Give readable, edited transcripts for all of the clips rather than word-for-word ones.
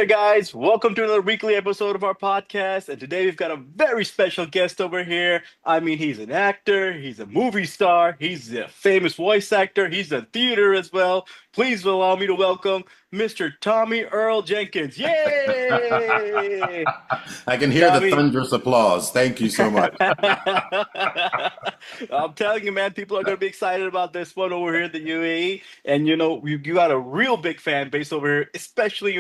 there, guys. Welcome to another weekly episode of our podcast. And today we've got a very special guest over here. I mean, he's an actor, he's a movie star, he's a famous voice actor, he's a theater as well. Please allow me to welcome Mr. Tommie Earl Jenkins. Yay! I can hear the Tommy. thunderous applause. Thank you so much. I'm telling you, man, people are going to be excited about this one over here in the UAE. And, you got a real big fan base over here, especially,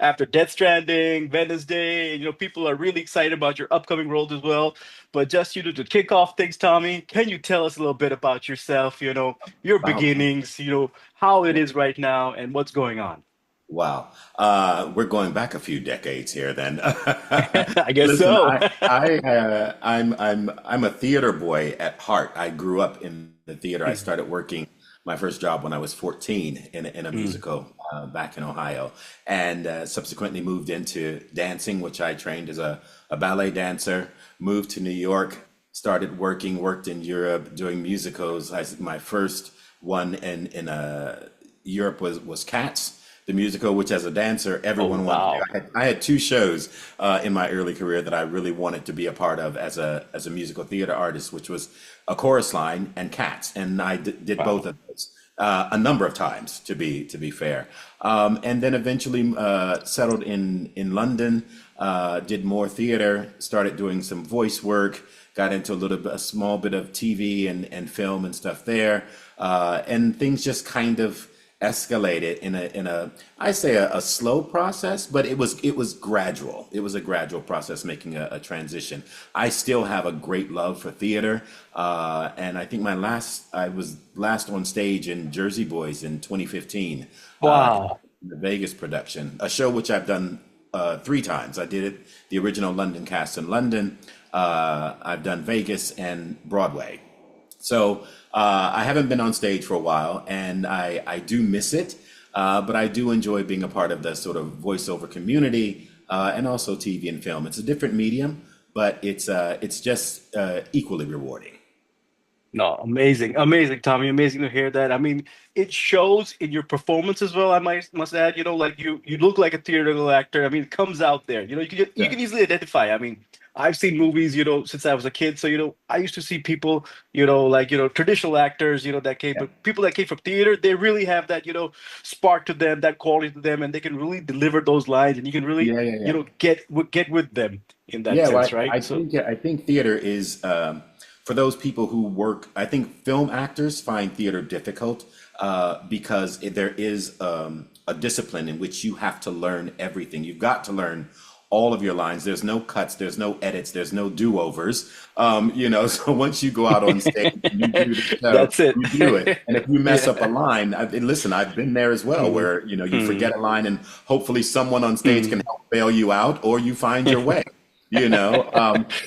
after Death Stranding, Wednesday. People are really excited about your upcoming roles as well. But just, to kick off things, Tommy, can you tell us a little bit about yourself, your Wow. beginnings, how it is right now and what's going on? Wow. We're going back a few decades here then. I guess Listen, so. I'm a theater boy at heart. I grew up in the theater. I started working my first job when I was 14 in a Mm. musical back in Ohio, and subsequently moved into dancing, which I trained as a ballet dancer, moved to New York, started worked in Europe doing musicals. My first one in Europe was Cats, the musical, which as a dancer, Oh, everyone wanted to do. wow. I had two shows in my early career that I really wanted to be a part of as a musical theater artist, which was A Chorus Line and Cats, and I did both Wow. of those a number of times, to be fair, and then eventually settled in London, did more theater, started doing some voice work, got into a small bit of TV and film and stuff there, and things just kind of escalated in a I say a slow process, but it was gradual. It was a gradual process making a transition. I still have a great love for theater, and I think I was last on stage in Jersey Boys in 2015, Wow. in the Vegas production, a show which I've done three times. I did it the original London cast in London. I've done Vegas and Broadway. So I haven't been on stage for a while, and I do miss it, but I do enjoy being a part of the sort of voiceover community and also TV and film. It's a different medium, but it's just equally rewarding. No, amazing, amazing, Tommy. Amazing to hear that. I mean, it shows in your performance as well. I must add, like you look like a theatrical actor. I mean, it comes out there. You can Yeah, easily identify. I mean, I've seen movies, since I was a kid. So, I used to see people, like traditional actors, that came, yeah, but people that came from theater, they really have that, spark to them, that quality to them, and they can really deliver those lines, and you can really, yeah, yeah, yeah. get with them in that Yeah, well, sense, right? I So, think I think theater is for those people who work. I think film actors find theater difficult because there is a discipline in which you have to learn everything. You've got to learn all of your lines. There's no cuts, there's no edits, there's no do-overs. So once you go out on stage and you do the show, that's it. you do it. And if you mess up a Yeah. line, listen, I've been there as well, Mm, where you mm, forget a line, and hopefully someone on stage can mm. help bail you out, or you find your way you know.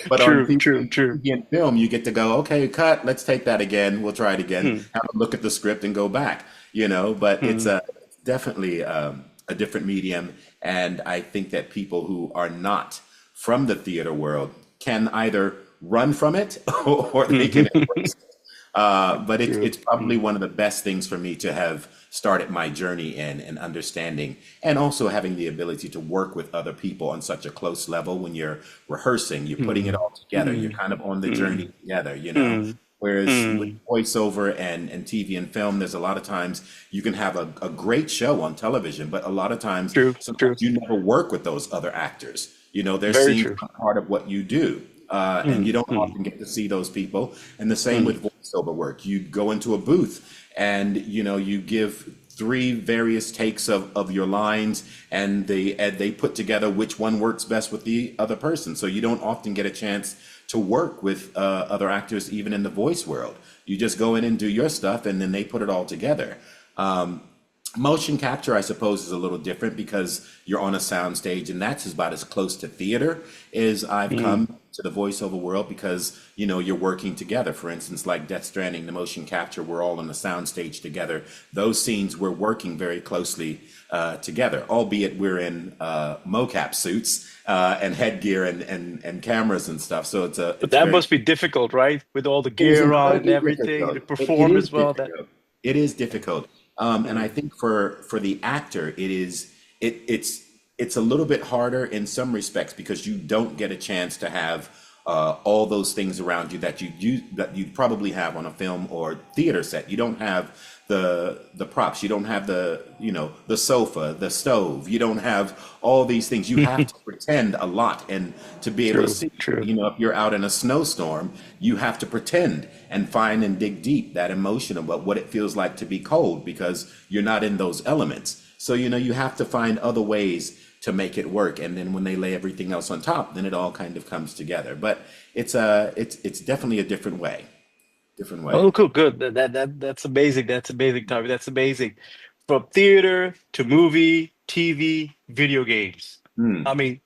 But on True, true, true. TV and film, you get to go, okay, cut, let's take that again. We'll try it again. Mm, Have a look at the script and go back. But it's mm, definitely a different medium. And I think that people who are not from the theater world can either run from it or they can mm. embrace it. But it's True. probably Mm, one of the best things for me to have started my journey in and understanding, and also having the ability to work with other people on such a close level when you're rehearsing, you're putting it mm, all together, you're mm, kind of on the journey mm, together. mm, Whereas with mm. voiceover and TV and film, there's a lot of times you can have a great show on television, but a lot of times, True, true. sometimes you never work with those other actors. Their Very scenes true. are part of what you do. And you Mm, don't mm, often get to see those people. And the same mm, with voiceover work. You go into a booth and you give three various takes of your lines, and they put together which one works best with the other person. So you don't often get a chance to work with other actors, even in the voice world. You just go in and do your stuff, and then they put it all together. Motion capture, I suppose, is a little different because you're on a sound stage, and that's about as close to theater as I've mm. come to the voiceover world because you're working together. For instance, like Death Stranding, the motion capture, we're all on the sound stage together. Those scenes we're working very closely together, albeit we're in mocap suits and headgear and cameras and stuff. So But it's that very must be difficult, right? With all the it is gear on and incredibly everything to difficult. It perform is as well. That. difficult. It is difficult. And I Mm, think for the actor, it's it's a little bit harder in some respects because you don't get a chance to have all those things around you that you probably have on a film or theater set. You don't have the props. You don't have the sofa, the stove. You don't have all these things. You have to pretend a lot, and to be able to True, see. true. If you're out in a snowstorm, you have to pretend and find and dig deep that emotion about what it feels like to be cold because you're not in those elements. So, you have to find other ways to make it work. And then when they lay everything else on top, then it all kind of comes together. But it's definitely a different way. Different way. Oh, cool, good. That's amazing. That's amazing, Tommy. That's amazing. From theater to movie, TV, video games. I Hmm. mean,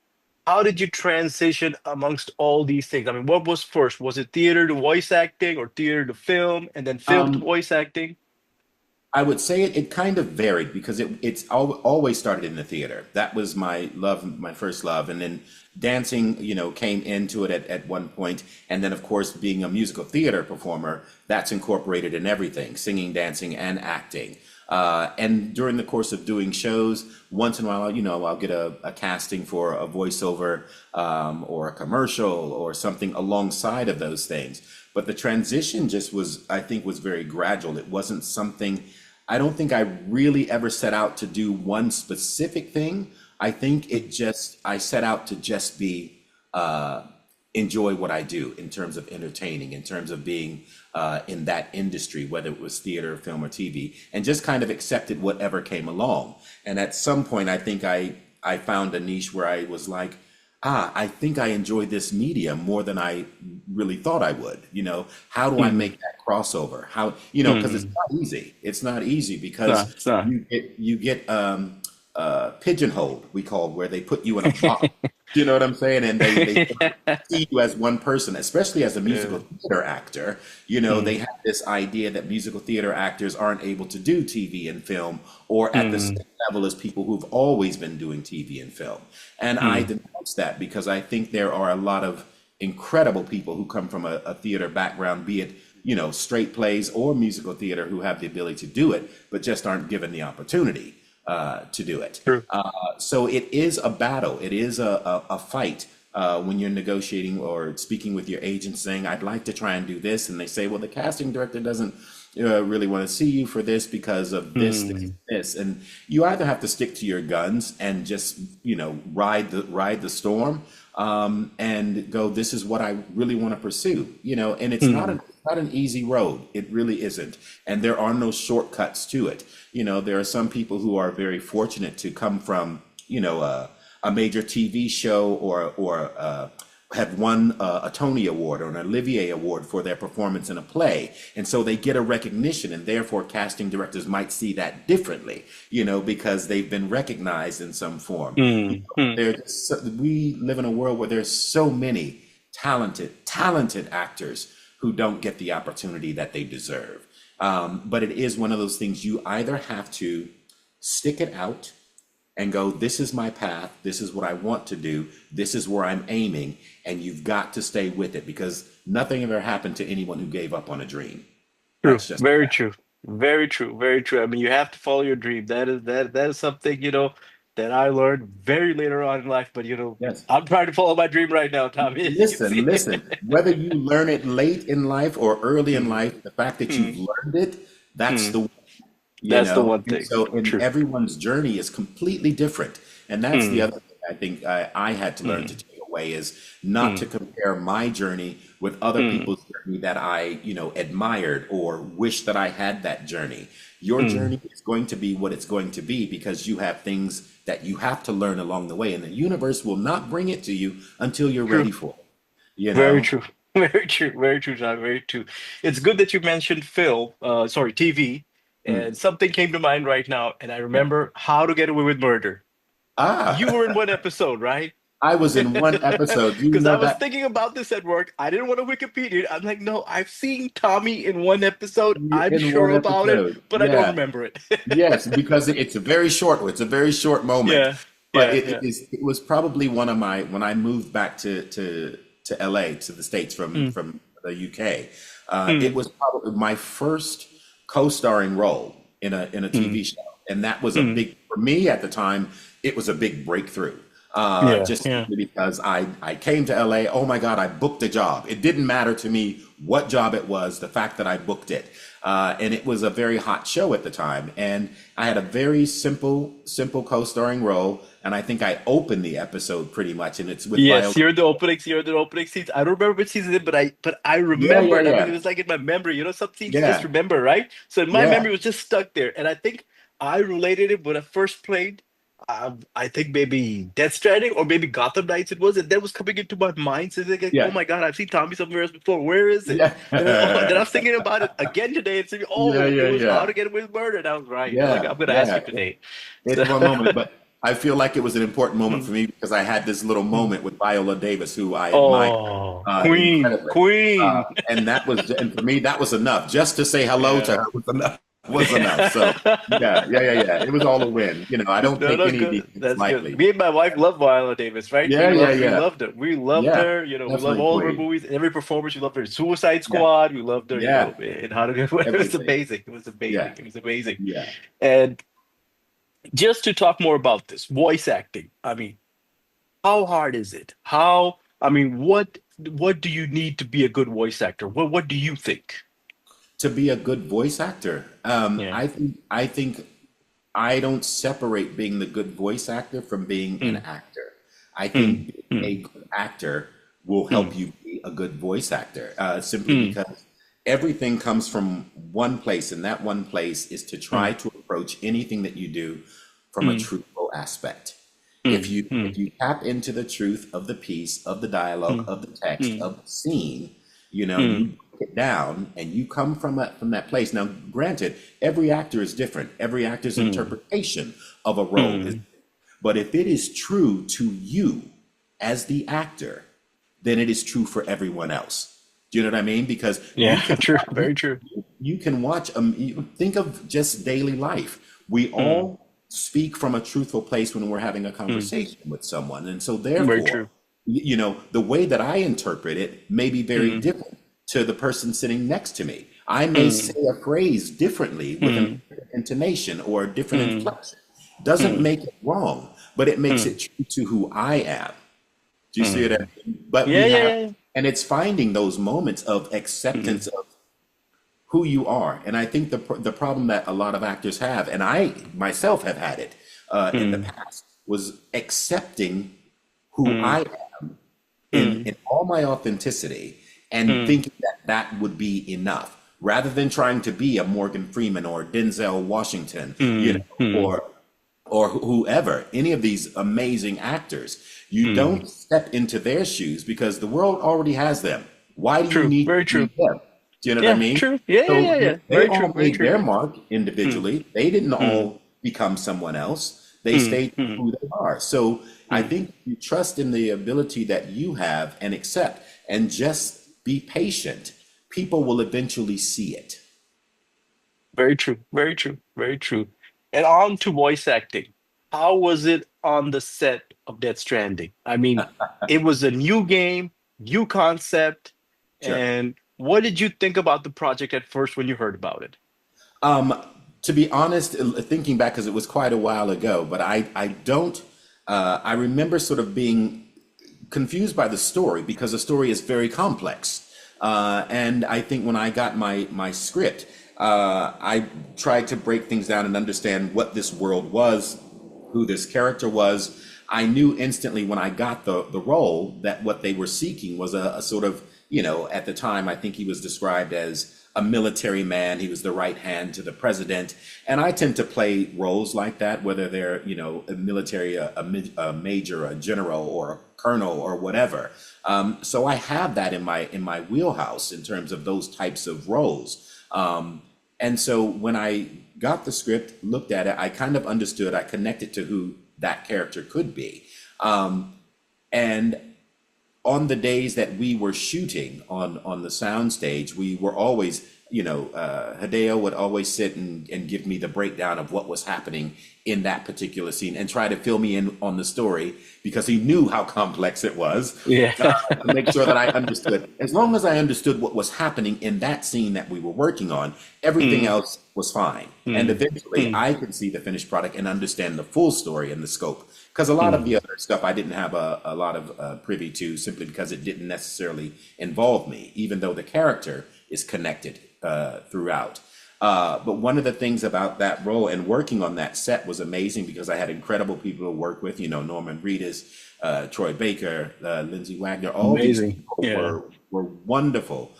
how did you transition amongst all these things? I mean, what was first? Was it theater to voice acting or theater to film and then film to Um, voice acting? I would say it kind of varied because always started in the theater. That was my love, my first love. And then dancing, came into it at one point. And then, of course, being a musical theater performer, that's incorporated in everything, singing, dancing, and acting. And during the course of doing shows, once in a while, I'll get a casting for a voiceover or a commercial or something alongside of those things. But the transition just was, I think, was very gradual. It wasn't something, I don't think I really ever set out to do one specific thing. I think I set out to just be, enjoy what I do in terms of entertaining, in terms of being in that industry, whether it was theater, film, or TV, and just kind of accepted whatever came along. And at some point, I think I found a niche where I was like, I think I enjoy this medium more than I really thought I would. How do I Mm, make that crossover? How, because it's mm. not easy. It's not easy It's because it's not. you get pigeonholed, we call, where they put you in a box. You know what I'm saying? And they see you as one person, especially as a musical Yeah. theater actor. They Mm, have this idea that musical theater actors aren't able to do TV and film or at the mm, same level as people who've always been doing TV and film. And I mm, denounce that because I think there are a lot of incredible people who come from a theater background, be it, straight plays or musical theater, who have the ability to do it, but just aren't given the opportunity to do it. true. So it is a battle. It is a fight when you're negotiating or speaking with your agent saying, I'd like to try and do this. And they say, well, the casting director doesn't really want to see you for this because of Mm, this. And you either have to stick to your guns and just, ride the storm and go, this is what I really want to pursue, and mm, it's not an easy road. It really isn't. And there are no shortcuts to it. There are some people who are very fortunate to come from, a major TV show or have won a Tony Award or an Olivier Award for their performance in a play. And so they get a recognition, and therefore casting directors might see that differently, because they've been recognized in some form. mm, mm. We live in a world where there's so many talented actors who don't get the opportunity that they deserve. But it is one of those things you either have to stick it out and go, this is my path, this is what I want to do, this is where I'm aiming, and you've got to stay with it because nothing ever happened to anyone who gave up on a dream. True. That's just Very true. Very true. Very true. I mean, you have to follow your dream. That is something, that I learned very later on in life. But yes. I'm trying to follow my dream right now, Tommy, as you can Listen, see. listen. Whether you learn it late in life or early in Mm, life, the fact that you've mm, learned it, that's mm. the That's the one and thing. so and True. everyone's journey is completely different, and that's the Mm, other thing I think I had to learn to mm, take away is not to mm, compare my journey with other mm, people's journey that I admired or wish that I had that journey. Your mm. journey is going to be what it's going to be because you have things that you have to learn along the way, and the universe will not bring it to you until you're True. ready for it, you Very know? true. Very true. Very true, John. Very true. It's good that you mentioned film, sorry, TV, Mm, and something came to mind right now, and I yeah. remember How to Get Away with Murder. You were in Ah, one episode, right? I was in one episode. You Because I know was that thinking about this at work. I didn't want to Wikipedia it. I'm like, no, I've seen Tommy in one episode. I'm in sure one about it, episode. but I don't Yeah. remember it. Yes, because it's a very short. It's a very short moment, Yeah, but yeah, it yeah. is. It was probably one of my when I moved back to LA to the States Mm, from the UK. It mm, was probably my first co-starring role in a mm, TV show, And that was a Mm. big, for me at the time, it was a big breakthrough. Yeah, Just yeah. simply because I came to LA, oh my God, I booked a job. It didn't matter to me what job it was, the fact that I booked it. And it was a very hot show at the time. And I had a very simple co-starring role. And I think I opened the episode pretty much. And it's with Yes, Viola. you're the openings. You're the opening scenes. I don't remember which season it, but I Yeah, yeah, remembered. I mean, it yeah. was like in my memory. You know, some things you just Yeah, remember, right? So in my yeah, memory, it was just stuck there. And I think I related it when I first played. I think maybe Death Stranding or maybe Gotham Knights it was, and that was coming into my mind. So it's like, oh yeah, my God, I've seen Tommy somewhere else before. Where is it? yeah. And then, oh, then I was thinking about it again today and saying, Yeah, oh, it yeah, was How yeah. to Get Away with Murder. And I was right. Like Yeah, I'm gonna ask you yeah. today. So, It's one moment, but I feel like it was an important moment mm, for me because I had this little mm. moment with Viola Davis, who I admire Oh, Queen, incredibly, Queen. and that was, and for me, that was enough. Just to say hello to Yeah. her was enough. Was enough. So yeah, yeah, yeah, yeah. It was all a win. I don't No, take no, any of these good. things That's good. lightly. Me and my wife love Viola Davis, right? Yeah, yeah, We yeah, loved her. We loved yeah. her. We love Definitely all of her queen. movies, every performance. We loved her in Suicide Yeah, Squad. We loved her, yeah. in How to Get Away. It was Everything. amazing. It was amazing. Yeah, It was amazing. yeah. And just to talk more about this voice acting, I mean, how hard is it? I mean, what do you need to be a good voice actor? What do you think? To be a good voice actor, Yeah. I think I don't separate being the good voice actor from being an Mm, actor. I mm, think being mm, a good actor will mm, help you be a good voice actor, simply mm, because everything comes from one place, and that one place is to mm, try to approach anything that you do from a mm, truthful aspect. If mm, you mm, if you tap into the truth of the piece, of the dialogue, mm, of the text, mm, of the scene, mm, you break it down and you come from that place. Now, granted, every actor is different. Every actor's mm, interpretation of a role is, mm. but if it is true to you as the actor, then it is true for everyone else. Do you know what I mean? Because Yeah, true. Very true. you can watch think of just daily life. We Mm, all speak from a truthful place when we're having a mm. conversation with someone, and so Very therefore, true. the way that I interpret it may be very Mm, different to the person sitting next to me. I may mm, say a phrase differently with a mm, different intonation or a different mm, inflection. Doesn't mm, make it wrong, but it makes mm, it true to who I am. Do you see what I mm. mean? But Yeah, we yeah, have, yeah. and it's finding those moments of Mm, acceptance of who you are. And I think the problem that a lot of actors have, and I myself have had it in the mm, past, was accepting who mm, I am mm, in all my authenticity and mm, thinking that that would be enough, rather than trying to be a Morgan Freeman or Denzel Washington, mm, mm, or whoever, any of these amazing actors. You mm. don't step into their shoes because the world already has them. Why do you True. need to Very true. be them? Do you know what I Yeah, mean? true. Yeah, yeah, So yeah, yeah. they Very true. all Very made true. their mark Mm, individually. They didn't mm, all become someone else. They mm, stayed mm, who they are. So I mm. think you trust in the ability that you have and accept and just be patient. People will eventually see it. Very true. Very true. Very true. And on to voice acting. How was it on the set of Death Stranding? I mean, it was a new game, new concept. Sure. And what did you think about the project at first when you heard about it? Um, to be honest, thinking back, because it was quite a while ago, but I don't, I remember sort of being confused by the story because the story is very complex. And I think when I got my script, I tried to break things down and understand what this world was, who this character was. I knew instantly when I got the role that what they were seeking was a sort of, at the time, I think he was described as a military man. He was the right hand to the president. And I tend to play roles like that, whether they're, a military, a major, a general, or a colonel, or whatever. So I have that in my wheelhouse in terms of those types of roles. And so when I got the script, looked at it, I kind of understood, I connected to who that character could be. And on the days that we were shooting on the sound stage, we were always Hideo would always sit and give me the breakdown of what was happening in that particular scene and try to fill me in on the story because he knew how complex it was, Yeah. to make sure that I understood. As long as I understood what was happening in that scene that we were working on, everything Mm, else was fine. And mm, eventually mm, I could see the finished product and understand the full story and the scope. Because a lot of mm. the other stuff I didn't have a lot of privy to simply because it didn't necessarily involve me, even though the character is connected throughout. But one of the things about that role and working on that set was amazing because I had incredible people to work with, Norman Reedus, Troy Baker, Lindsay Wagner, all these Amazing. people Yeah. were wonderful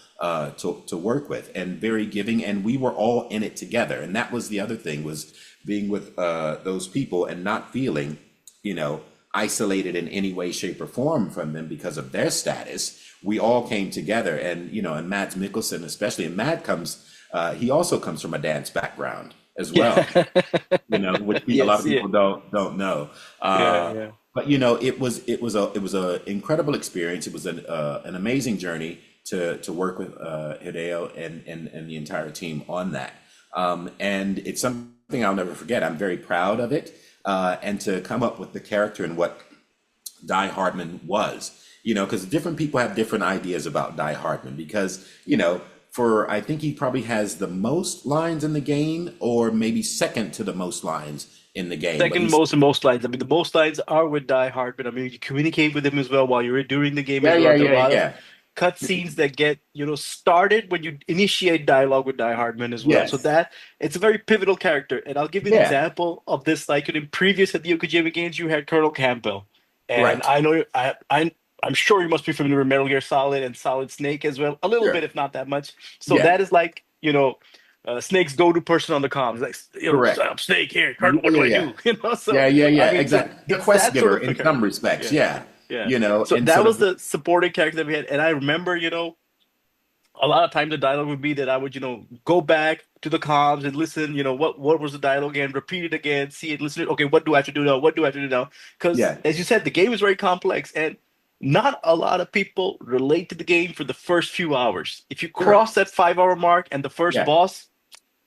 to work with and very giving, and we were all in it together. And that was the other thing was being with those people and not feeling, isolated in any way, shape, or form from them because of their status. We all came together, and Mads Mikkelsen, especially, and he also comes from a dance background as well, Yeah. which a lot Yes. of Yeah. people don't know. Yeah. Yeah. But it was an incredible experience. It was an amazing journey to work with Hideo and the entire team on that. And it's something I'll never forget. I'm very proud of it. And to come up with the character and what Die Hardman was, because different people have different ideas about Die Hardman because, I think he probably has the most lines in the game or maybe second to the most lines in the game, but Second he's, most and most lines. I mean, the most lines are with Die Hard, but I mean, you communicate with him as well while you're during the game yeah, as yeah, well. There are a yeah, lot of yeah. cutscenes that get, started when you initiate dialogue with Die Hardman as well. So Yes. that it's a very pivotal character. And I'll give you an Yeah. example of this. Like in previous Hideo Kojima games, you had Colonel Campbell, and Right. I know I'm sure you must be familiar with Metal Gear Solid and Solid Snake as well, a little bit, Sure. if not that much. So Yeah. that is like, Snake's go-to person on the comms, like, Correct. I'm Snake here, Colonel. Yeah, What do yeah, I yeah. do? So Yeah, yeah, I yeah. mean, so Exactly. The it's quest that sort giver of a in some character. respects. Yeah, Yeah. yeah. So And that sort was of, the supporting character that we had, and I remember, a lot of times the dialogue would be that I would, go back to the comms and listen, what was the dialogue again, repeat it again, see it, listen to it. Okay, what do I have to do now? What do I have to do now? Because yeah. as you said, the game is very complex, and not a lot of people relate to the game for the first few hours. If you Sure. cross that 5 hour mark and the first Yeah. boss,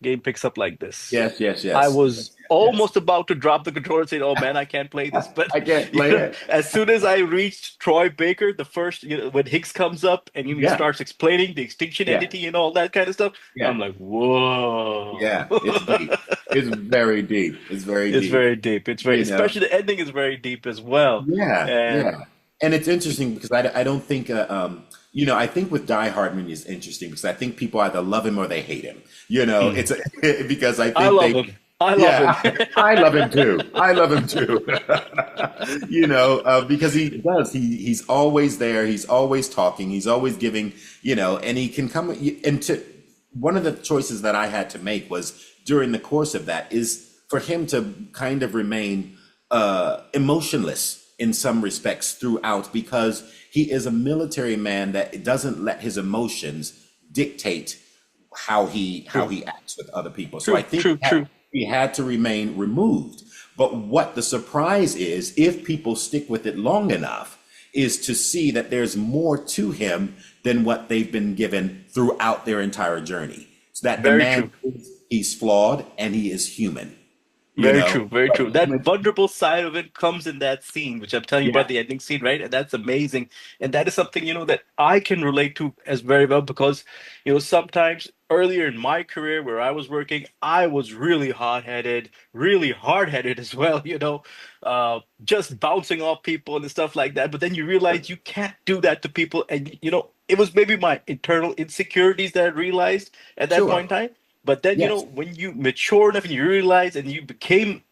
game picks up like this. Yes, yes, I yes. was Yes. almost about to drop the controller and say, "Oh man, I can't play this." But I can't play it. as soon as I reached Troy Baker, the first, when Higgs comes up and he Yeah. starts explaining the extinction Yeah. entity and all that kind of stuff, Yeah. I'm like, "Whoa!" Yeah. It's deep. It's very deep. It's very It's deep. very deep. It's very, You know. especially the ending is very deep as well. Yeah, And yeah. And it's interesting because I don't think, I think with Die Hardman is interesting because I think people either love him or they hate him. mm, It's because I I think love they, him. I love him. yeah, I love him too. I love him too. Because he does. He's always there. He's always talking. He's always giving, and he can come into one of the choices that I had to make was during the course of that is for him to kind of remain emotionless in some respects throughout because he is a military man that doesn't let his emotions dictate how True, he acts with other people. So I true, think true, true. he had to remain removed. But what the surprise is, if people stick with it long enough, is to see that there's more to him than what they've been given throughout their entire journey. So that the Very true. he's flawed and he is human, you Very know. true, very But true. That vulnerable side of it comes in that scene, which I'm telling you yeah, about the ending scene, right? And that's amazing. And that is something, that I can relate to as very well because, sometimes earlier in my career where I was working, I was really hot-headed, really hard-headed as well, just bouncing off people and stuff like that. But then you realize you can't do that to people. And, it was maybe my internal insecurities that I realized at that point sure. in time. But then, Yes. when you mature enough and you realize and you become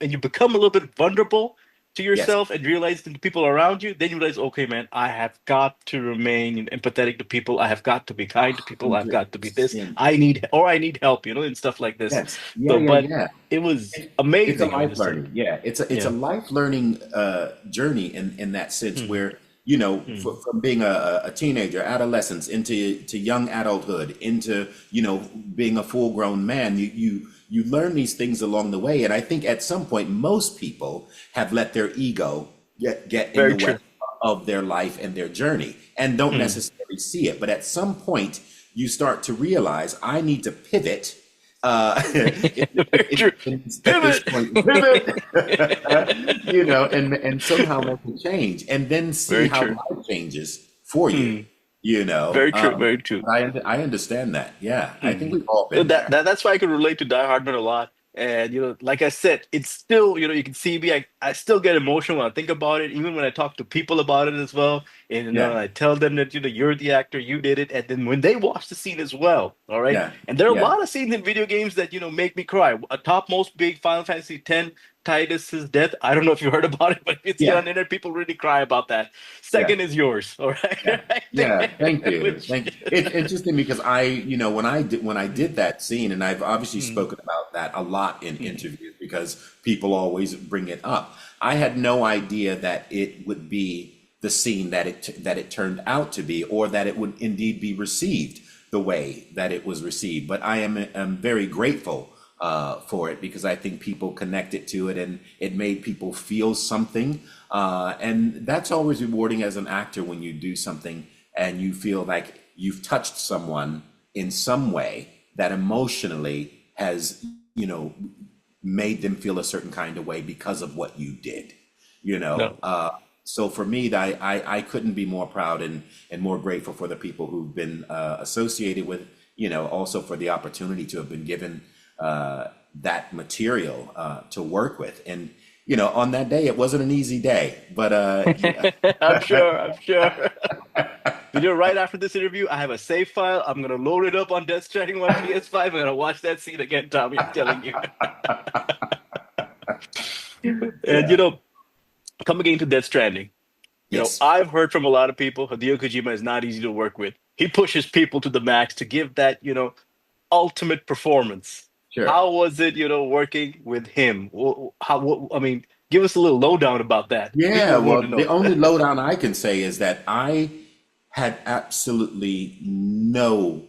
a little bit vulnerable to Yes. yourself and realize to the people around you, then you realize, okay, man, I have got to remain empathetic to people. I have got to be kind to people. I've got to be this. 100%. I need help, and stuff like this. Yes. Yeah, So, yeah, but yeah. it was It's a amazing. I life just say, learning. Yeah, it's a yeah. life learning journey in that sense Mm, where mm, from being a teenager, adolescence into young adulthood, into being a full grown man, you learn these things along the way, and I think at some point most people have let their ego get in very the way true. of their life and their journey and don't Mm, necessarily see it, but at some point. you start to realize I need to pivot Very true. at this Pivot. point, pivot, and somehow make a change, and then see Very how true. life changes for you. Hmm. You know, Very true. Very true. I understand that. Yeah, I think Mhm. we've all So been there. that's why I can relate to Die Hardman a lot. And like I said, it's still, you can see me. I still get emotional when I think about it, even when I talk to people about it as well. And Yeah, I tell them that you're the actor, you did it. And then when they watch the scene as well, all right. yeah, And there are a yeah, lot of scenes in video games that make me cry. A top most big Final Fantasy X, Tidus's death. I don't know if you heard about it, but if you see it on yeah, the internet, people really cry about that. yeah. Second is yours, all right, Yeah. right Yeah, thank there. you. Which, Thank you. It's interesting because when I did that scene, and I've obviously mm, spoken about that a lot in mm, interviews because people always bring it up. I had no idea that it would be the scene that it turned out to be, or that it would indeed be received the way that it was received. But am very grateful for it because I think people connected to it and it made people feel something. And that's always rewarding as an actor when you do something and you feel like you've touched someone in some way that emotionally has, you know, made them feel a certain kind of way because of what you did, you know. no. So for me, I couldn't be more proud and more grateful for the people who've been associated with, also for the opportunity to have been given that material to work with. And, on that day, it wasn't an easy day, but yeah, I'm sure. I'm sure. But right after this interview, I have a save file. I'm gonna load it up on Death Stranding on my PS5. I'm gonna watch that scene again, Tommy. I'm telling you. And yeah, coming into Death Stranding, yes, I've heard from a lot of people, Hideo Kojima is not easy to work with. He pushes people to the max to give that, ultimate performance. sure. How was it, working with him? I mean, give us a little lowdown about that. Yeah, People want well, to the know. only lowdown I can say is that I had absolutely no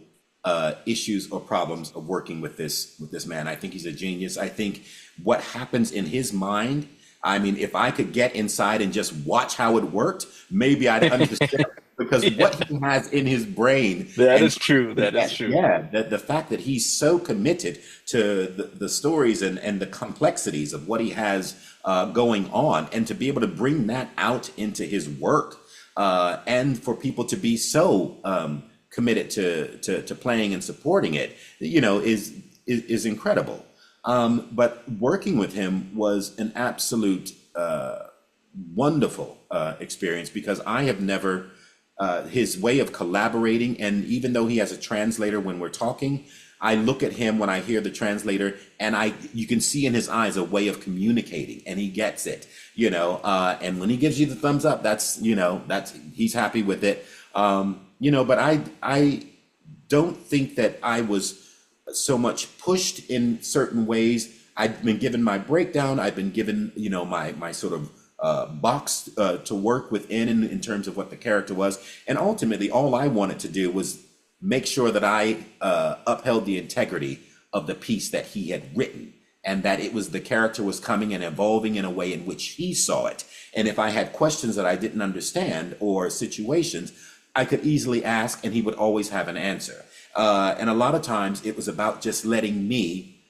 issues or problems of working with this man. I think he's a genius. I think what happens in his mind, I mean, if I could get inside and just watch how it worked, maybe I'd understand because Yeah, what he has in his brain that and is true. That is true. yeah, the fact that he's so committed to the stories and the complexities of what he has going on, and to be able to bring that out into his work, and for people to be so committed to playing and supporting it, is incredible. But working with him was an absolute wonderful experience because I have never his way of collaborating, and even though he has a translator when we're talking, I look at him when I hear the translator, and you can see in his eyes a way of communicating, and he gets it, and when he gives you the thumbs up, that's he's happy with it. But I don't think that I was so much pushed in certain ways. I've been given my breakdown. I've been given, my sort of box to work within in terms of what the character was. And ultimately, all I wanted to do was make sure that I upheld the integrity of the piece that he had written, and that it was the character was coming and evolving in a way in which he saw it. And if I had questions that I didn't understand or situations, I could easily ask, and he would always have an answer. And a lot of times it was about just letting me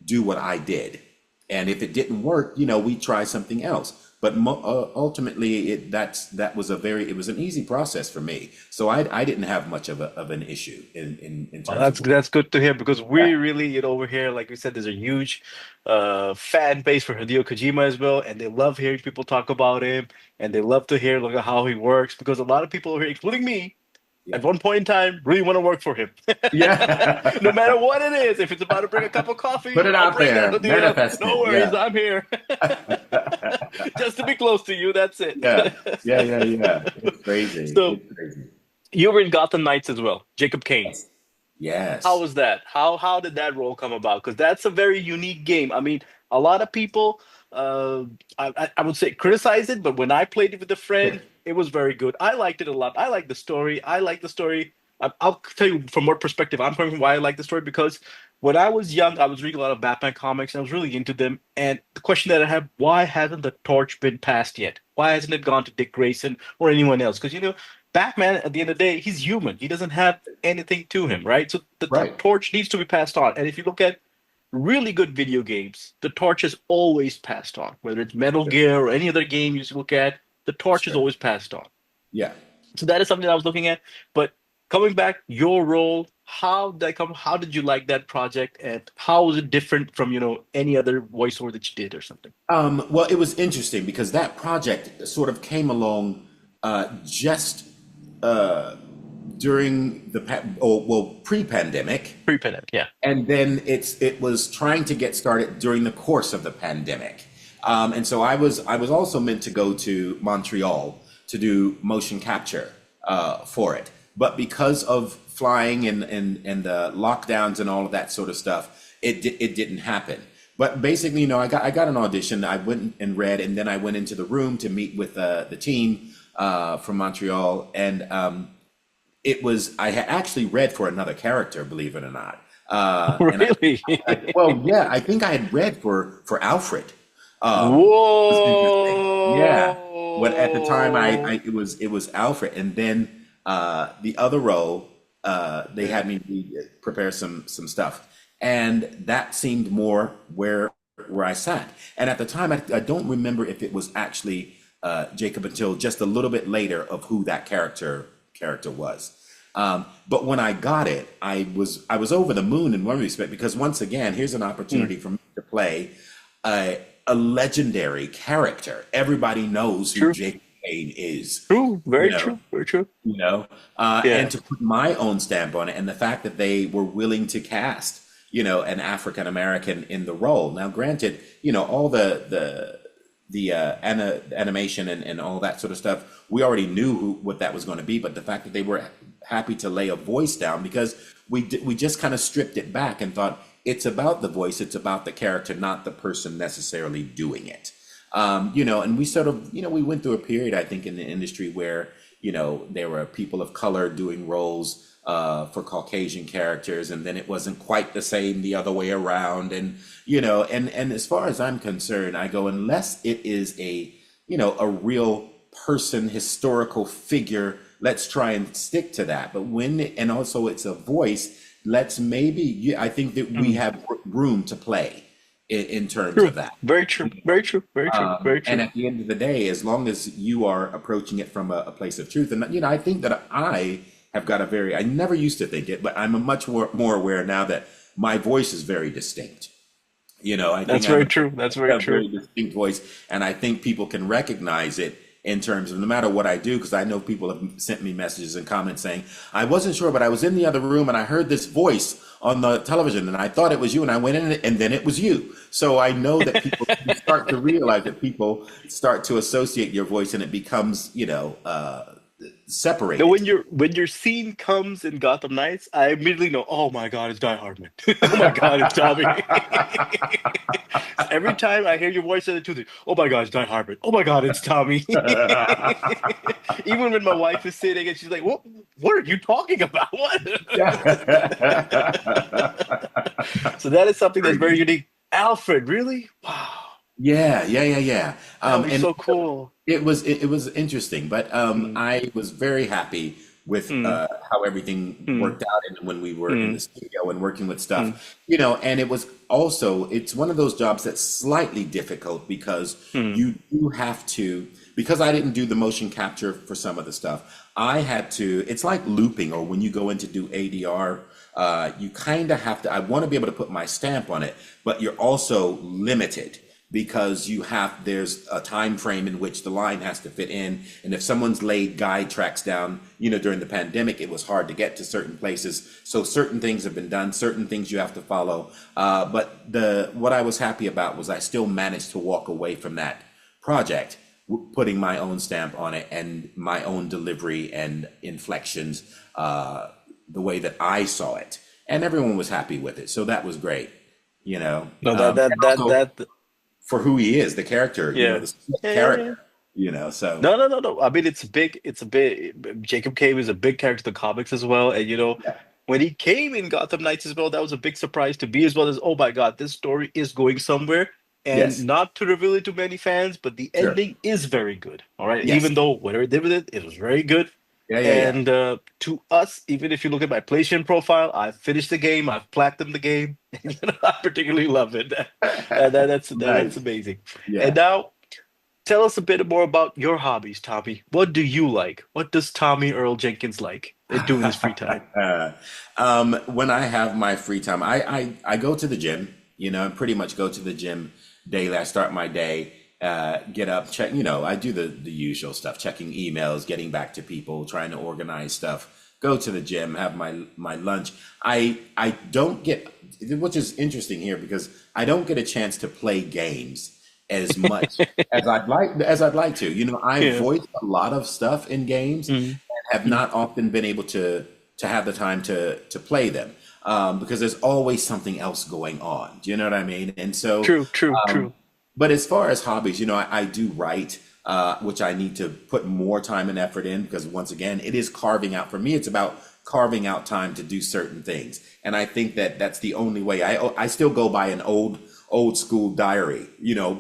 do what I did. And if it didn't work, we try something else. But ultimately, it was an easy process for me. So I didn't have much of an issue in Well, terms of. that's good to hear because Yeah, we really, over here, like we said, there's a huge fan base for Hideo Kojima as well, and they love hearing people talk about him, and they love to hear look at how he works because a lot of people over here, including me, yeah, at one point in time, really want to work for him. No yeah. matter what it is, if it's about to bring a cup of Put coffee, it I'll out bring that, there, Hideo. manifest No it. worries, Yeah, I'm here. Just to be close to you, that's it. yeah, yeah, yeah, yeah. It's crazy. So It's crazy. you were in Gotham Knights as well, Jacob Kane. Yes, How yes. was that? How did that role come about? Because that's a very unique game. I mean, a lot of people, uh, I would say criticize it, but when I played it with a friend, it was very good. I liked it a lot. I like the story. I like the story. I'll tell you from what perspective I'm coming from why I like the story because when I was young, I was reading a lot of Batman comics and I was really into them. And the question that I have, why hasn't the torch been passed yet? Why hasn't it gone to Dick Grayson or anyone else? Because Batman, at the end of the day, he's human. He doesn't have anything to him, right? So the Right. torch needs to be passed on. And if you look at really good video games, the torch is always passed on. Whether it's Metal Sure. Gear or any other game you look at, the torch is Sure. always passed on. Yeah. So that is something I was looking at. But coming back, your role, how did that come? How did you like that project, and how was it different from any other voiceover that you did or something? Well, it was interesting because that project sort of came along just during pre-pandemic, Pre-pandemic, yeah. and then it was trying to get started during the course of the pandemic. And so I was also meant to go to Montreal to do motion capture for it, but because of flying and the lockdowns and all of that sort of stuff, it didn't happen. But basically, I got an audition. I went and read, and then I went into the room to meet with the team from Montreal, and I had actually read for another character, believe it or not. And Really? well, yeah, I think I had read for Alfred. It was interesting. Yeah, but at the time, it was Alfred, and then the other role, they had me prepare some stuff, and that seemed more where I sat. And at the time, I don't remember if it was actually Jacob until just a little bit later of who that character was. But when I got it, I was over the moon in one respect because once again, here's an Mm, opportunity for me to play a legendary character. Everybody knows who true, Jacob Kane is, true, you very know, true, very true. and Yeah, to put my own stamp on it, and the fact that they were willing to cast, an African American in the role. Now, granted, all the animation and all that sort of stuff, we already knew what that was going to be, but the fact that they were happy to lay a voice down because we just kind of stripped it back and thought it's about the voice, it's about the character, not the person necessarily doing it. And we sort of, we went through a period, I think, in the industry where, there were people of color doing roles for Caucasian characters, and then it wasn't quite the same the other way around. And as far as I'm concerned, I go, unless it is a real person, historical figure, let's try and stick to that. But and also it's a voice, let's maybe, yeah, I think that we mm, have room to play in terms true, of that. very true, very true, very true, very And true. at the end of the day, as long as you are approaching it from a place of truth, and I think that I have got I never used to think it, but I'm a much more aware now that my voice is very distinct. I think That's I have very true. That's very a true. very distinct voice, and I think people can recognize it in terms of no matter what I do, because I know people have sent me messages and comments saying, I wasn't sure, but I was in the other room and I heard this voice on the television and I thought it was you, and I went in and then it was you. So I know that people you start to realize that people start to associate your voice and it becomes, Now, separated. when your scene comes in Gotham Knights, I immediately know, oh my God, it's Die Hardman. Oh my God, it's Tommy. So every time I hear your voice in the Tuesday, oh my God, it's Die Hardman. Oh my God, it's Tommy. Even when my wife is sitting and she's like, what are you talking about? What? So that is something that's very unique. Alfred, really? Wow. Yeah, yeah, yeah, yeah. That was And so cool. it was interesting, but Mm, I was very happy with mm, how everything mm, worked out, and when we were in the mm, studio and working with mm, stuff, and it's one of those jobs that's slightly difficult because mm. you do have to, because I didn't do the motion capture for some of the stuff, I had to, it's like looping, or when you go in to do ADR, you kind of have to, I want to be able to put my stamp on it, but you're also limited because there's a time frame in which the line has to fit in, and if someone's laid guide tracks down, during the pandemic, it was hard to get to certain places, so certain things have been done, certain things you have to follow, but the what I was happy about was I still managed to walk away from that project putting my own stamp on it and my own delivery and inflections, the way that I saw it, and everyone was happy with it, so that was great. No, that And that that also that for who he is, the character, yeah. the Yeah, yeah, yeah. character, so No, no, no, no. I mean, it's big. It's a big. Jacob Cave is a big character in the comics as well. And yeah, when he came in Gotham Knights as well, that was a big surprise to me as well as, oh my God, this story is going somewhere. And yes, not to reveal it to many fans, but the sure, ending is very good. All right. yes, Even though whatever they did with it, it was very good. Yeah, yeah, yeah. And to us, even if you look at my PlayStation profile, I've finished the game, I've platinumed the game, and I particularly love it. That's Nice. amazing. And Yeah. now, tell us a bit more about your hobbies, Tommy. What do you like? What does Tommy Earl Jenkins like to do in his free time? When I have my free time, I go to the gym, I pretty much go to the gym daily. I start my day, get up, check, I do the usual stuff, checking emails, getting back to people, trying to organize stuff, go to the gym, have my lunch. I don't get, which is interesting here because I don't get a chance to play games as much as I'd like to. I've Yeah. voiced a lot of stuff in games Mm, have mm. not often been able to have the time to play them because there's always something else going on. Do you know what I mean? And so, True, true, um, true. but as far as hobbies, I do write, which I need to put more time and effort in because once again, it is carving out for me. It's about carving out time to do certain things, and I think that that's the only way. I still go by an old school diary,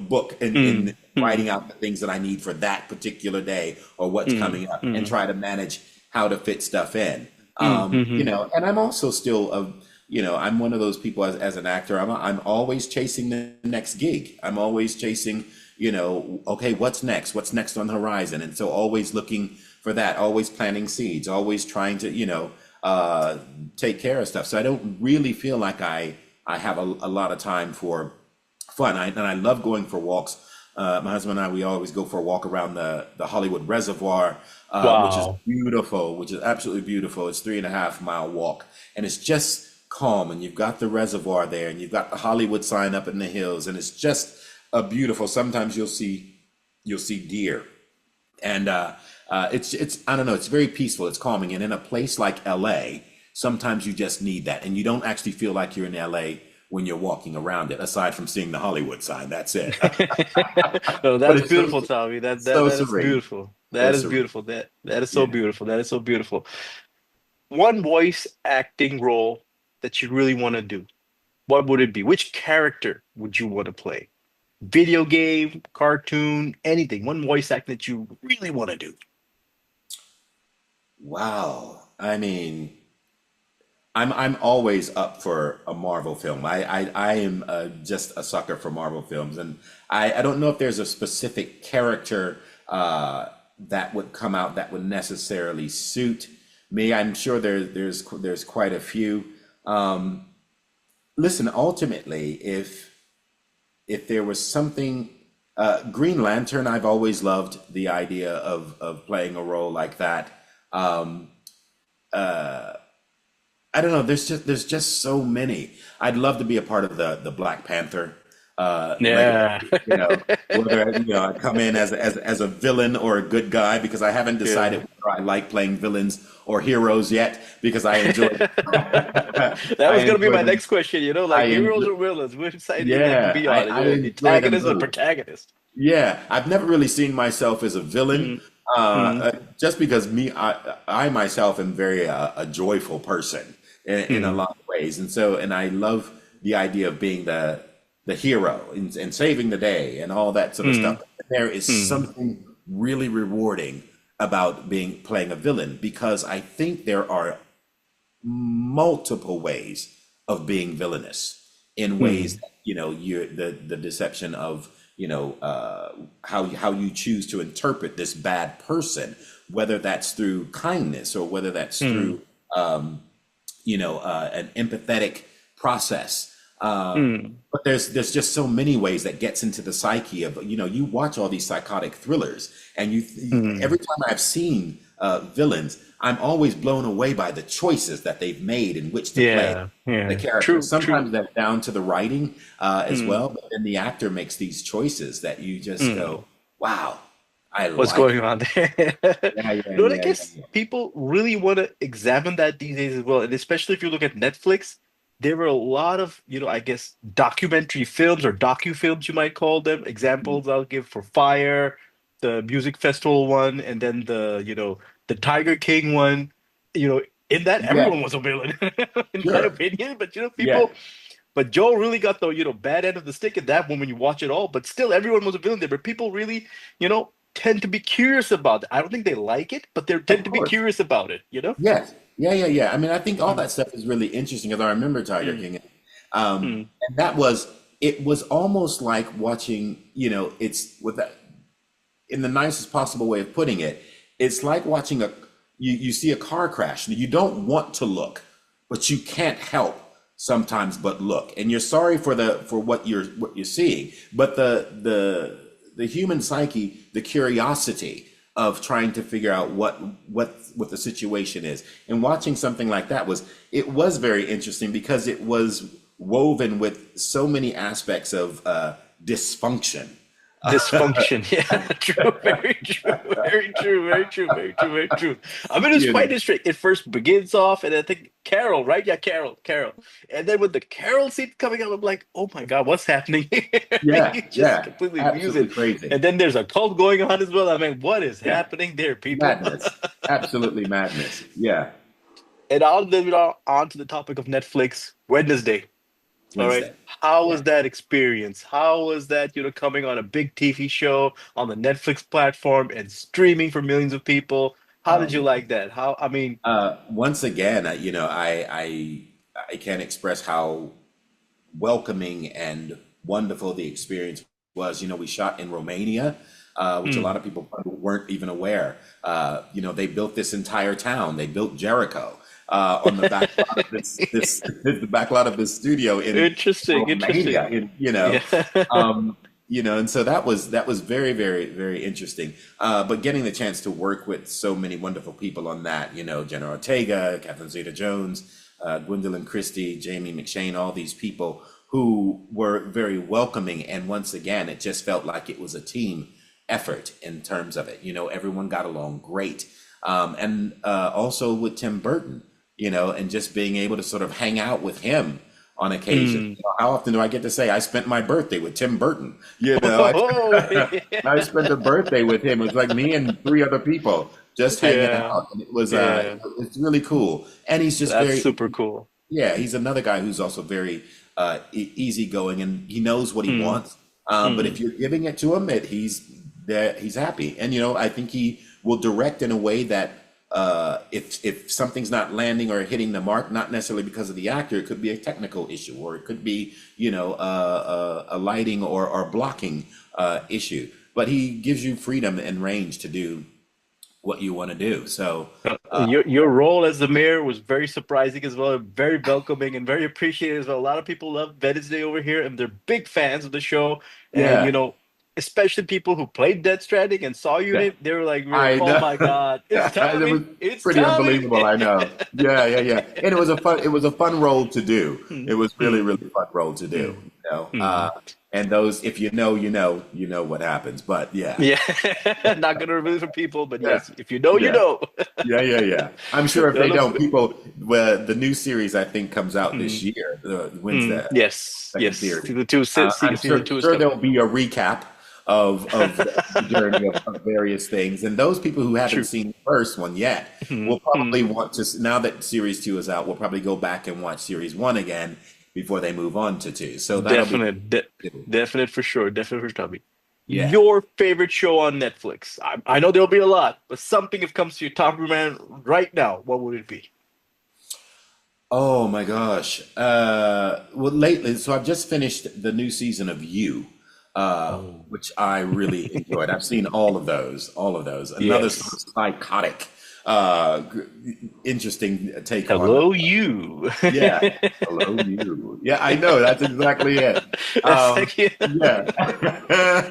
book Mm, and mm, writing out the things that I need for that particular day or what's mm, coming up and mm, try to manage how to fit stuff in. mm, And I'm also still I'm one of those people as an actor, I'm always chasing the next gig. I'm always chasing, okay, what's next? What's next on the horizon? And so always looking for that, always planting seeds, always trying to, take care of stuff. So I don't really feel like I have a lot of time for fun. And I love going for walks. My husband and I, we always go for a walk around the Hollywood Reservoir, which is Wow. beautiful, which is absolutely beautiful. It's 3.5 mile walk, and it's just calm. And you've got the reservoir there, and you've got the Hollywood sign up in the hills, and it's just a beautiful. Sometimes you'll see deer, and it's I don't know, it's very peaceful, it's calming, and in a place like LA sometimes you just need that, and you don't actually feel like you're in LA when you're walking around it aside from seeing the Hollywood sign. That's it. No, But that's it's so beautiful, Tommy. That that so that is serene, beautiful. so That is serene. beautiful. That is so Yeah. beautiful. That is so beautiful. One voice acting role that you really want to do. What would it be? Which character would you want to play? Video game, cartoon, anything. One voice act that you really want to do. Wow. I mean, I'm always up for a Marvel film. I am just a sucker for Marvel films, and I don't know if there's a specific character that would come out that would necessarily suit me. I'm sure there's quite a few. Listen, ultimately, if there was something, Green Lantern, I've always loved the idea of playing a role like that. I don't know. There's just so many. I'd love to be a part of the Black Panther Yeah. legacy. Whether I come in as a villain or a good guy because I haven't Yeah. decided whether I like playing villains or heroes yet because I enjoy That I was gonna be enjoy my them. next question, like I heroes enjoy, or villains, which side do you like to yeah, be I, on? I enjoy them Antagonist or both. protagonist? Yeah, I've never really seen myself as a villain, Mm, mm, just because I myself am very a joyful person in a mm, lot of ways, and I love the idea of being the hero and saving the day and all that sort of mm, stuff. There is mm, something really rewarding about being playing a villain because I think there are multiple ways of being villainous in ways mm, that, you the deception of how you choose to interpret this bad person, whether that's through kindness or whether that's mm, through an empathetic process. mm, But there's just so many ways that gets into the psyche of, you watch all these psychotic thrillers, and mm. every time I've seen villains, I'm always blown away by the choices that they've made in which to play Yeah, the yeah. character. True, true. Sometimes that's down to the writing as Mm, well, but then the actor makes these choices that you just mm. go, wow, I What's like going it. on there? Yeah, yeah, No, and I yeah, guess yeah, people really want to examine that these days as well. And especially if you look at Netflix, there were a lot of, I guess documentary films or docu-films you might call them. yeah. Examples I'll give for Fire, the music festival one, and then the Tiger King one. You know, in that Yeah, everyone was a villain, in my sure. opinion. But Yeah. but Joe really got the bad end of the stick in that one when you watch it all. But still, everyone was a villain there. But people really, you know. tend to be curious about it. I don't think they like it, but they Of tend to be course. curious about it, you know? Yes. Yeah, yeah, yeah. I mean, I think all Mm, that stuff is really interesting because I remember Tiger mm, King. mm. And that was, it was almost like watching, it's with that, in the nicest possible way of putting it, it's like watching you see a car crash. You don't want to look, but you can't help sometimes but look. And you're sorry for what you're seeing. But the human psyche, the curiosity of trying to figure out what the situation is. And watching something like that it was very interesting because it was woven with so many aspects of dysfunction. Dysfunction. Yeah, true. Very true. Very true. Very true. Very true. Very true. I mean, it's You quite know, interesting. It first begins off, and I think Carol, right? Yeah, Carol, Carol. And then with the Carol scene coming up, I'm like, oh my God, what's happening here? yeah, It's just yeah, completely amusing. absolutely crazy. And then there's a cult going on as well. I mean, what is Yeah, happening there, people? madness, absolutely madness. Yeah, And I'll leave it on to the topic of Netflix Wednesday. All right. Wednesday. How Yeah. was that experience? How was that, coming on a big TV show on the Netflix platform and streaming for millions of people? How Oh did you man. like that? How, I mean, Once again, I can't express how welcoming and wonderful the experience was. We shot in Romania, which a lot mm, of people probably weren't even aware. They built this entire town. They built Jericho on the back lot of this the back lot of this studio in interesting, Romania. interesting. Yeah. Um, and so that was very, very, very interesting. But getting the chance to work with so many wonderful people on that, Jenna Ortega, Catherine Zeta-Jones, Gwendolyn Christie, Jamie McShane, all these people who were very welcoming. And once again, it just felt like it was a team effort in terms of it. Everyone got along great. And also with Tim Burton, and just being able to sort of hang out with him on occasion. Mm. How often do I get to say I spent my birthday with Tim Burton? Oh, I spent a birthday with him. It was like me and three other people just hanging yeah. out, and Yeah. it's really cool. And he's just That's very, super cool. yeah, he's another guy who's also very easygoing, and he knows what he Mm, wants. But if mm. you're giving it to him, he's happy, and I think he will direct in a way that if something's not landing or hitting the mark, not necessarily because of the actor, it could be a technical issue, or it could be a lighting or blocking issue. But he gives you freedom and range to do what you want to do. So Your role as the mayor was very surprising as well, very welcoming and very appreciated as well. A lot of people love Wednesday over here, and they're big fans of the show. And yeah, especially people who played Dead Stranding and saw you in yeah. it, they were like, really, I oh know. my God, it's It was Tommy, it's pretty Tommy. unbelievable, I know. Yeah, yeah, yeah. And it was a fun role to do. Hmm, It was really, hmm, really fun role to do, hmm, you know. hmm. And those, if you know what happens. But yeah. Yeah, not gonna reveal it for people, but Yeah. yes, if you know, you Yeah. know. Yeah, yeah, yeah. I'm sure if No, they no, don't, people, well, the new series I think comes out hmm, this year. When's hmm. the Yes, second yes. series? Season two, I'm season sure, two is sure coming. there'll be a recap of the journey of various things. And those people who haven't True. seen the first one yet Hmm, will probably hmm. want to, now that series two is out, will probably go back and watch series one again before they move on to two. So that'll be Definite, definite for sure. Definite for Tubby. yeah. Your favorite show on Netflix? I know there'll be a lot, but something if comes to your top of your mind right now, what would it be? Oh my gosh. Well, lately, so I've just finished the new season of You, Oh, which I really enjoyed. I've seen all of those. Another sort yes. of psychotic, uh, interesting take on. Hello, you. Yeah. Hello, you. Yeah, I know. That's exactly it. That's Um, like, yeah.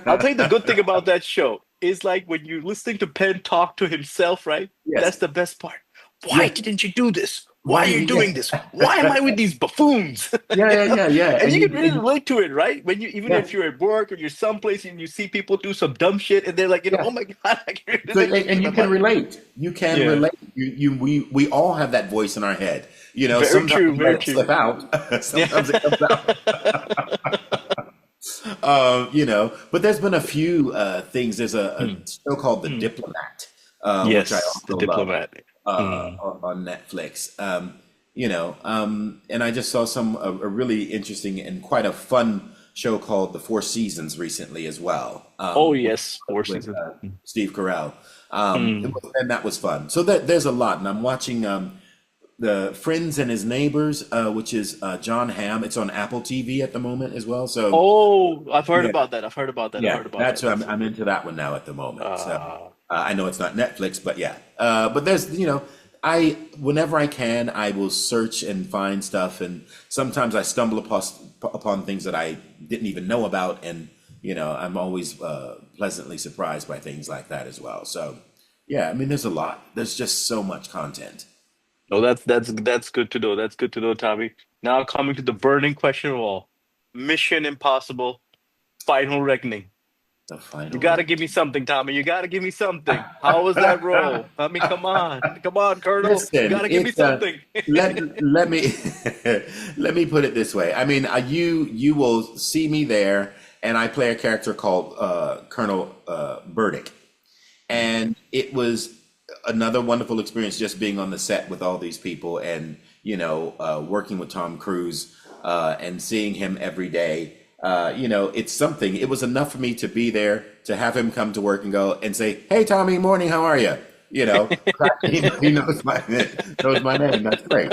I'll yeah. tell you the good thing about that show is like when you're listening to Penn talk to himself, right? Yes. That's the best part. Why Yeah. didn't you do this? Why Why are did you he? doing this? Why am I with these buffoons? Yeah, yeah, yeah, yeah. And And you you, can really and you, relate to it, right? When you even yeah, if you're at work or you're someplace and you see people do some dumb shit and they're like, yeah. oh my God, I can So, relate to and you them. can relate. You can Yeah. relate. We all have that voice in our head. Very Sometimes true, we let very it true. slip out. Yeah. Sometimes it comes out. But there's been a few things. There's a Hmm, show called The hmm. Diplomat, which I Yes, the also love diplomat. Hmm, on Netflix. And I just saw a really interesting and quite a fun show called The Four Seasons recently as well, Oh yes, Four with Seasons. Steve Carell. Mm. And that was fun. So there's a lot, and I'm watching the Friends and His Neighbors, which is John Hamm. It's on Apple TV at the moment as well. So Oh, I've heard yeah, about that. I've heard about that. I've yeah, heard about that's that. That's I'm into that one now at the moment. So uh I know it's not Netflix, but yeah. But there's I whenever I can, I will search and find stuff, and sometimes I stumble upon things that I didn't even know about, and I'm always pleasantly surprised by things like that as well. So yeah, I mean, there's a lot. There's just so much content. no, that's good to know. That's good to know, Tommy. Now coming to the burning question of all. Mission Impossible, Final Reckoning. The You final gotta rec. give me something, Tommy. You gotta give me something. How was that role? I mean, come on. Come on, Colonel. You Listen, gotta give me it's something. let me let me put it this way. I mean, you will see me there, and I play a character called Colonel Burdick, and it was another wonderful experience just being on the set with all these people, and working with Tom Cruise and seeing him every day. It's something. It was enough for me to be there, to have him come to work and go and say, "Hey, Tommy, morning, how are you?" He knows my name. That's great.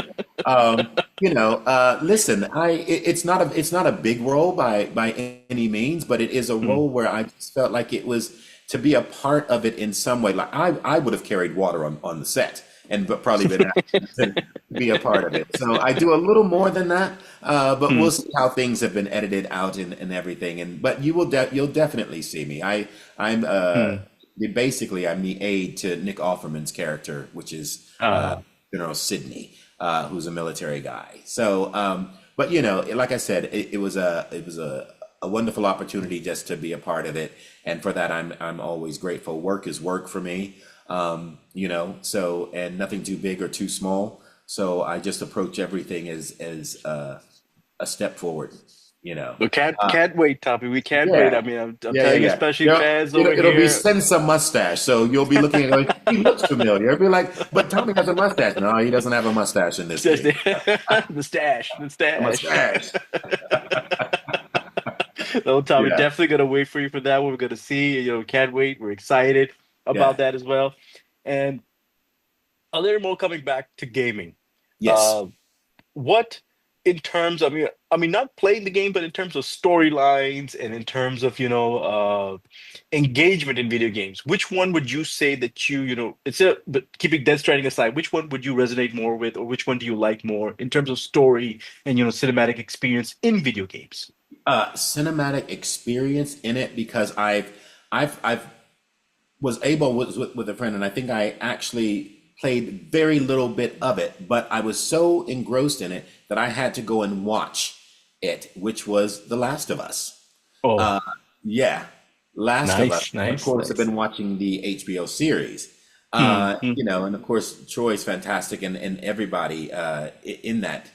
Listen, it's not a big role by any means, but it is a Mm. role where I just felt like it was to be a part of it in some way. Like I would have carried water on the set and but probably been asked to be a part of it. So I do a little more than that, but we'll Mm. see how things have been edited out and everything. And but you'll definitely see me. I'm Mm. basically I'm the aide to Nick Offerman's character, which is Uh, General Sidney, who's a military guy. So, but like I said, it was a wonderful opportunity just to be a part of it, and for that I'm always grateful. Work is work for me, So and nothing too big or too small. So I just approach everything as a step forward. You know. we can't wait, Tommy. We can't wait. Yeah, I mean, I'm yeah, yeah, telling you, yeah. especially fans over It'll be here. sense a mustache, so you'll be looking at going, he looks familiar. It'll be like, but Tommy has a mustache. No, he doesn't have a mustache in this Just game. the stash, the A stash. mustache. No, Tommy, Yeah, definitely gonna wait for you for that one. We're gonna see. Can't wait. We're excited about yeah, that as well. And a little more coming back to gaming. yes. Uh, what in terms of, not playing the game, but in terms of storylines and in terms of engagement in video games, which one would you say that it's a but keeping Death Stranding aside, which one would you resonate more with, or which one do you like more in terms of story and cinematic experience in video games? Cinematic experience in it because I've was able with a friend, and I think I actually played very little bit of it, but I was so engrossed in it that I had to go and watch it, which was The Last of Us. Oh, Yeah, Last of Us. nice, And of nice, course, I've nice. been watching the HBO series. Mm, mm, And of course, Troy's fantastic, and everybody in that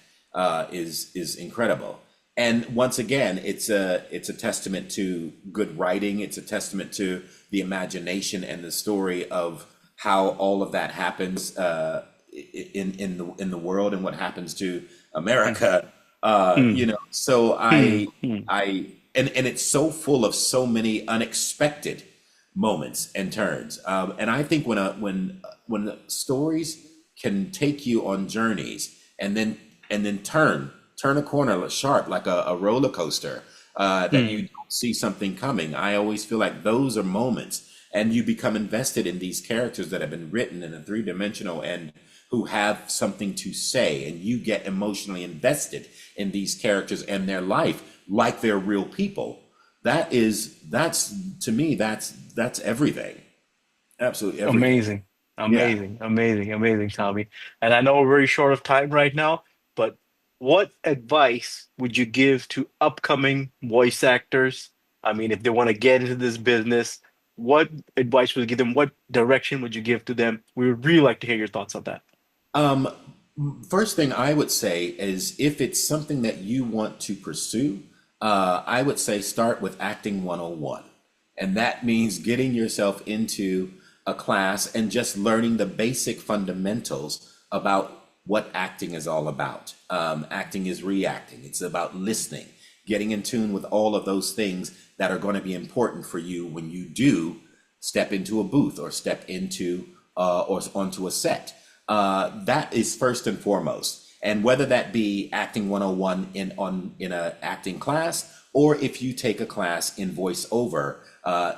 is incredible. And once again, it's a testament to good writing. It's a testament to the imagination and the story of how all of that happens in the world and what happens to mm, America. So mm, I mm, I and it's so full of so many unexpected moments and turns. And I think when stories can take you on journeys and then turn a corner sharp like a roller coaster, that you mm. don't see something coming. I always feel like those are moments, and you become invested in these characters that have been written in a three-dimensional and who have something to say, and you get emotionally invested in these characters and their life like they're real people. That's to me, that's everything. Absolutely everything. Amazing, Yeah. amazing, amazing, amazing, Tommy. And I know we're very short of time right now, but what advice would you give to upcoming voice actors? I mean, if they want to get into this business, what advice would you give them? What direction would you give to them? We would really like to hear your thoughts on that. Um, First thing I would say is if it's something that you want to pursue, I would say start with Acting 101. And that means getting yourself into a class and just learning the basic fundamentals about what acting is all about. Acting is reacting, it's about listening, getting in tune with all of those things that are going to be important for you when you do step into a booth or step into or onto a set. That is first and foremost. And whether that be acting 101 in a acting class, or if you take a class in voiceover,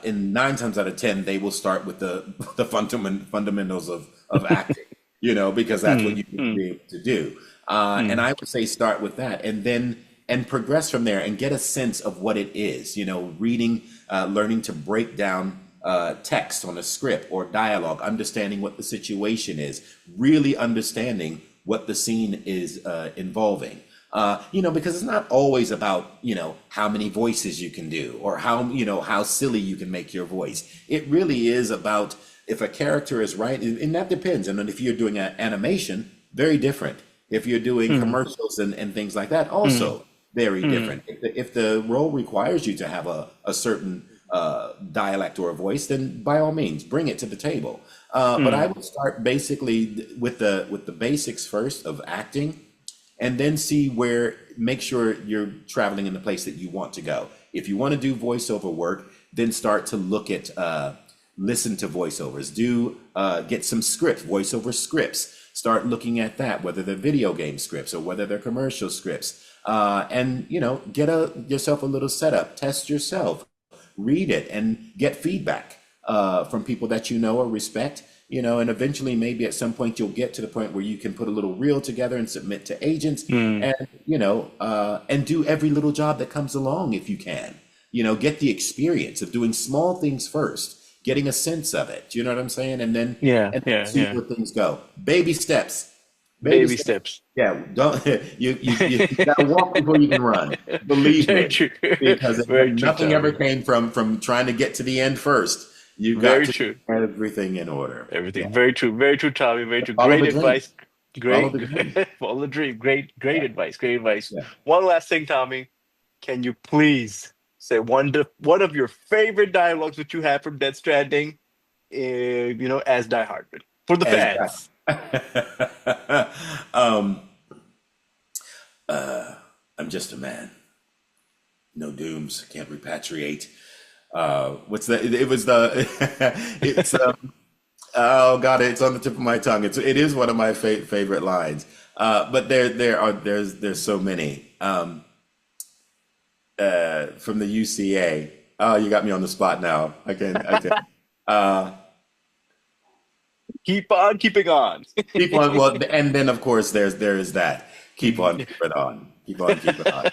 in 9 times out of 10, they will start with the fundamentals of acting, because that's what Mm, you need to mm, be able to do. And mm, I would say start with that, and progress from there, and get a sense of what it is. Reading, learning to break down text on a script or dialogue, understanding what the situation is, really understanding what the scene is involving. Because it's not always about, how many voices you can do, or how silly you can make your voice. It really is about if a character is right, and that depends. And then if you're doing an animation, very different. If you're doing mm, commercials and things like that, mm, also very mm, different. If the role requires you to have a certain dialect or a voice, then by all means, bring it to the table. But I mm, would start basically with the basics first of acting, and then make sure you're traveling in the place that you want to go. If you want to do voiceover work, then start to look at listen to voiceovers. Get some voiceover scripts. Start looking at that, whether they're video game scripts or whether they're commercial scripts. And get yourself a little setup. Test yourself, read it, and get feedback from people that you know or respect. And eventually, maybe at some point, you'll get to the point where you can put a little reel together and submit to agents, mm. and do every little job that comes along if you can. Get the experience of doing small things first, getting a sense of it. You know what I'm saying? And then Yeah, and yeah, see yeah. where things go. Baby steps. Baby Baby steps. steps. Yeah, don't you gotta walk before you can run. Believe Very me, true. because Very true, nothing ever Tommy. came from trying to get to the end first. You got Very to true. do everything in order. Yeah, Everything. Very true. Very true, Tommy. Very true. follow Great the dream. advice. Follow Great. the dream. Follow the dream. Great, great Yeah, advice. Great advice. yeah. One last thing, Tommy. Can you please say one of your favorite dialogues that you have from Death Stranding, as Die Hardman for the As fans? um, I'm just a man. No dooms. Can't repatriate. What's that? It was the. It's oh God, it's on the tip of my tongue. It is one of my favorite lines. But there's so many. From the UCA. Oh, you got me on the spot now. I can. Uh, Keep on keeping on. keep on. Well, and then of course there is that. Keep on, keep it on. Keep on, keep it on.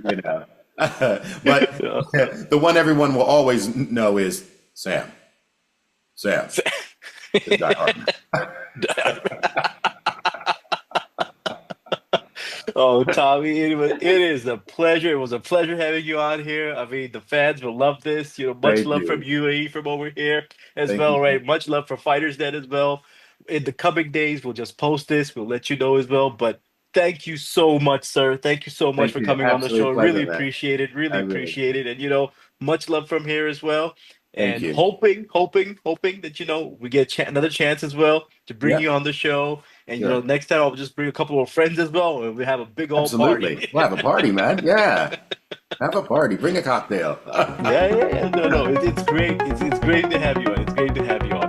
You know. But the one everyone will always know is Sam. Sam. The Die Hard. Oh, Tommy, it is a pleasure. It was a pleasure having you on here. I mean, the fans will love this. Much Thank love from you. UAE from over here as Thank you. well, right? Much love for Fighters Den as well. In the coming days, we'll just post this. We'll let you know as well. But thank you so much, sir. Thank you so much Thank for you. coming on the show. Absolute Really pleasure, man. appreciate it. I Really really. appreciate it. And much love from here as well. Thank And you. hoping that we get another chance as well to bring you Yep. on the show. And Sure. next time I'll just bring a couple of friends as well, and we have a big old party. Absolutely. We'll have a party, man. Yeah. Have a party. Bring a cocktail. Yeah, yeah, yeah. No, no, it's great. It's great to have you on. It's great to have you on.